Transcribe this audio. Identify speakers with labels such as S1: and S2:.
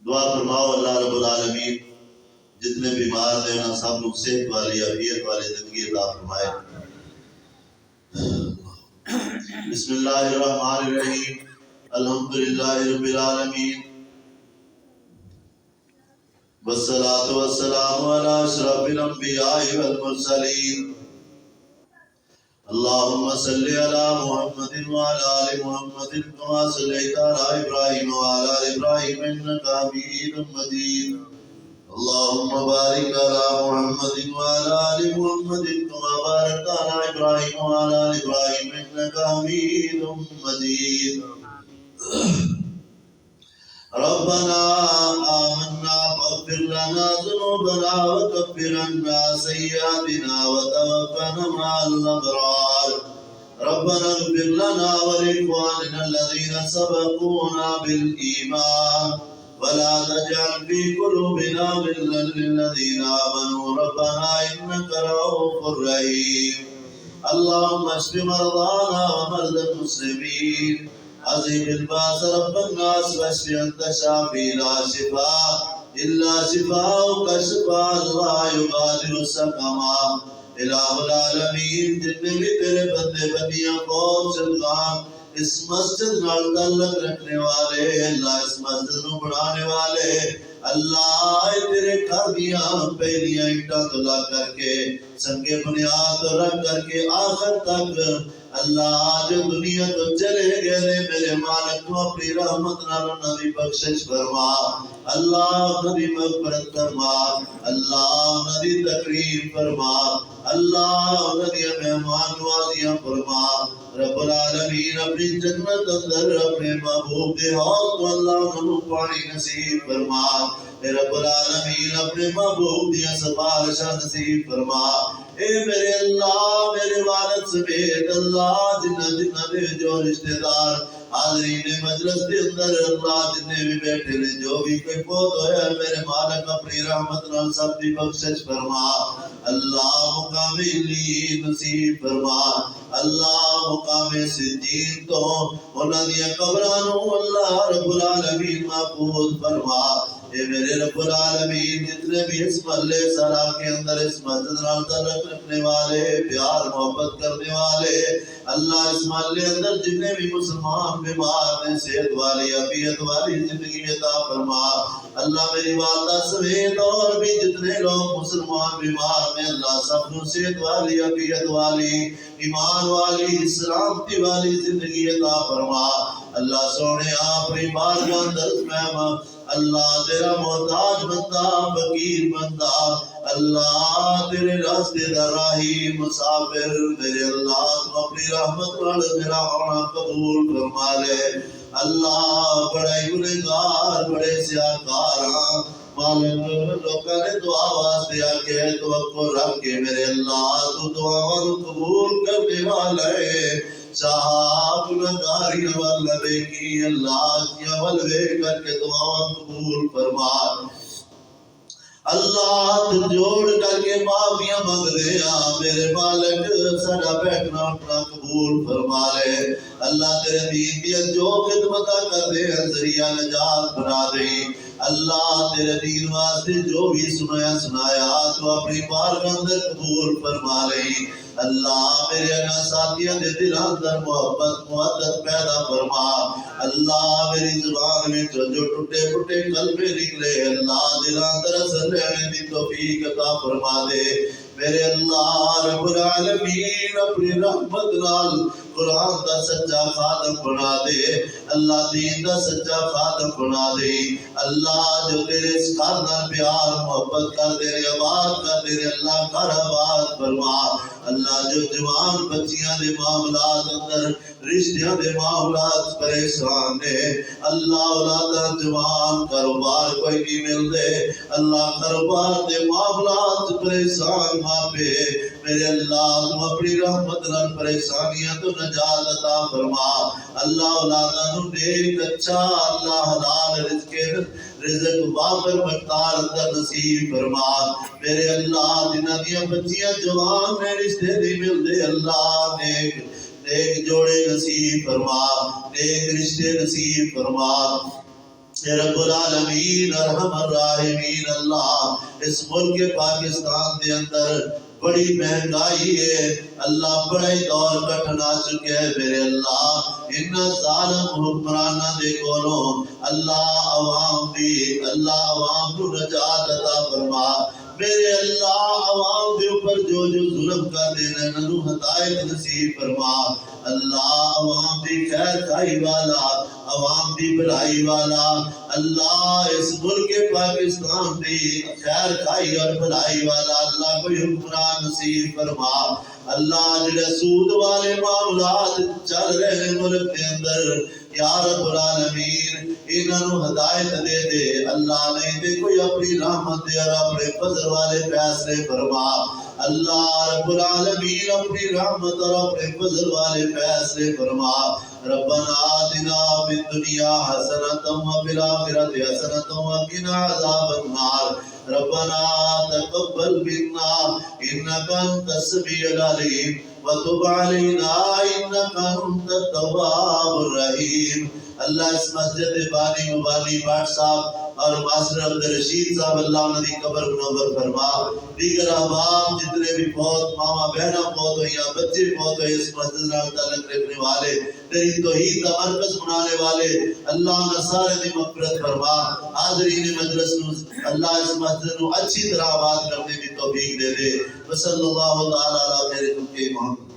S1: دعا فرماؤ اللہ رب العالمین جتنے بیمار ہیں انہیں سب لوگ صحت والی عافیت والی زندگی عطا فرمائے. بسم اللہ الرحمن الرحیم الحمدللہ رب العالمین والصلاة والسلام علی اشرف الانبیاء والمرسلین. اللهم صل على محمد وعلى آل محمد كما صليت على إبراهيم وعلى آل إبراهيم إنك حميد مجيد. اللهم بارك على محمد وعلى آل محمد كما باركت على إبراهيم وعلى آل إبراهيم إنك حميد مجيد. ربنا آمنا فاغفر لنا ذنوبنا وكفر عنا سيئاتنا وتوفنا مع الأبرار. ربنا اغفر لنا ولإخواننا الذين سبقونا بالإيمان ولا تجعل في قلوبنا غلا للذين آمنوا ربنا إنك رؤوف رحيم. اللهم اشف مرضانا ومرضى المسلمين. عظيم الباس رب الناس واشف أنت شافي لا شفاء إلا شفاءك شفاء لا يغادر سقما. الہ العالمین جتنے بھی تیرے بندے بندیاں فوج شدگان اس مسجد نال تعلق رکھنے والے اللہ اس مسجد نو بڑھانے والے اللہ تیرے گھر دیاں پہلیاں اینٹاں تو لا کر کے سنگے بنیاد رکھ کر کے آخر تک اللہ جو دنیا تو چلے گئے میرے مالک تو اپنی رحمت نال انہاں دی بخشش فرما. اللہ انہاں دی مغفرت فرما. اللہ انہاں دی تکریم فرما. اللہ انہاں دی مہمان نوازیاں فرما. رب العالمین اپنی جنت اندر اپنے محبوب دے حوض کو اللہ انہوں پانی نصیب فرما. رب العالمین اپنے محبوب دیا سفارشاں نصیب فرما. اے میرے اللہ میرے والد سمیت اللہ جنہ جنہ دے جو رشتہ دار حاضرین مجلس دے اندر اللہ جنہیں بھی بیٹھے لے جو بھی کوئی فوت ہویا میرے مالک اپنی رحمت نال سب دی بخشش فرما. اللہ مقام علی نصیب فرما. اللہ مقام سجین تو انہاں دیا قبرانوں اللہ رب العالمین محفوظ فرما. اے میرے رب العالمین جتنے بھی اس محلے سرا کے اندر اس مسجد نال تعلق رکھنے والے پیار محبت کرنے والے اللہ اس محلے اندر جتنے بھی مسلمان بیمار ہیں صحت والی عافیت والی زندگی عطا فرما. اللہ میری والدہ سمیت اور بھی جتنے لوگ مسلمان بیمار ہیں اللہ سب کو صحت والی عافیت والی ایمان والی سلامتی والی زندگی عطا فرما. اللہ سونے اپنی بارگاہ اندر میں اللہ تیرا محتاج بندہ فقیر بندہ اللہ تیرے راستے دا راہی مسافر میرے اللہ تو اپنی رحمت نال میرا ہونا قبول فرما لے. اللہ بڑے گنہگار بڑے سیاہکار مالک لوکاں نے دعا واسطے آکے توقع رکھ کے میرے اللہ تو دعاواں قبول کرنے والا ہے. صاحب گناہگاری والا دیکھی اللہ کی عمل وے کر کے دعاواں قبول فرما. اللہ تو جوڑ کر کے معافیاں مانگ دے میرے مالک ساڈا بیٹھنا اٹھنا قبول فرما لے. اللہ تیرے دین دی جو خدمت کر دے ذریعہ نجات بنا دے. اللہ تیرے دین واسطے جو بھی سنایا تو اپنی بارگاہ اندر قبول فرما لے. اللہ میرے ساتھیاں دے دل اندر محبت محبت پیدا فرما. اللہ میری زبان میں جو ٹوٹے پھوٹے کلمے نکلے اللہ دل اندر اثر رہنے دی توفیق عطا فرما دے. میرے اللہ رب العالمین اپنی رحمت نال قرآن دا سچا خادم بنا دے. اللہ دین دا سچا خادم بنا دے. اللہ جو تیرے اس گھر نال پیار محبت کر دے آباد کر دے اللہ گھر آباد فرما. اللہ جو جوان بچیاں دے معاملات اندر رشتیاں دے معاملات پریشان نے اللہ اولاداں جوان کاروبار کوئی نہیں مل دے اللہ کاروبار دے معاملات پریشان ماں پہ میرے اللہ تم اپنی رحمت نال پریشانیاں تو نجات عطا فرما. اللہ اولاداں نو نیک اچھا اللہ حلال رزق وافر مقدار اندر نصیب فرما. میرے اللہ جنہاں دیاں بچیاں جوان میں رشتے نہیں ملدے اللہ نیک نیک جوڑے نصیب فرما نیک رشتے نصیب فرما. اے رب العالمین ارحم الراحمین اللہ اس ملک پاکستان دے اندر بڑی مہنگائی ہے اللہ بڑا ہی دور کٹن آ چکے ہیں میرے اللہ ان ظالم حکمرانہ دے کولوں اللہ عوام دی اللہ عوام کو نجات عطا فرما میرے اللہ عوام دے اوپر جو ظلم کر دینا انہوں ہدایت نصیب فرما اللہ عوام دی خیر خائی والا عوام دی بھلائی والا اللہ اس ملک پاکستان دی خیر خائی اور بھلائی والا اللہ کوئی حکمران نصیب فرما اللہ جڑے سود والے معاملات چل رہے ملک کے اندر یا رب العالمین انہوں ہدایت دے دے اللہ نہیں دے کوئی اپنی رحمت دے اور اپنے فضل والے فیصلے فرما اللہ رب العالمین اپنی رحمت اور اپنے فضل والے فیصلے فرما ربنا آتنا فی الدنیا حسنۃ وفی الآخرۃ حسنۃ وقنا عذاب النار ربنا تقبل منا انک انت السمیع العلیم وتب علینا انک انت التواب الرحیم اللہ اس مسجد بانی مبانی بھٹ صاحب اور ماسٹر عبدالرشید صاحب اللہ انہوں کی قبر منور فرما دیگر احباب جتنے بھی فوت ماما بہنہ فوت ہوئی یا بچے فوت ہوئے اس مسجد نال تعلق رکھنے والے تیری توحید کا مرکز بنانے والے اللہ انہاں سارے دی مغفرت فرما حاضرین مجلس نو اللہ اس مسجد نو اچھی طرح آباد کرنے کی توفیق دے دے وصلی اللہ تعالی علی خیر خلق محمد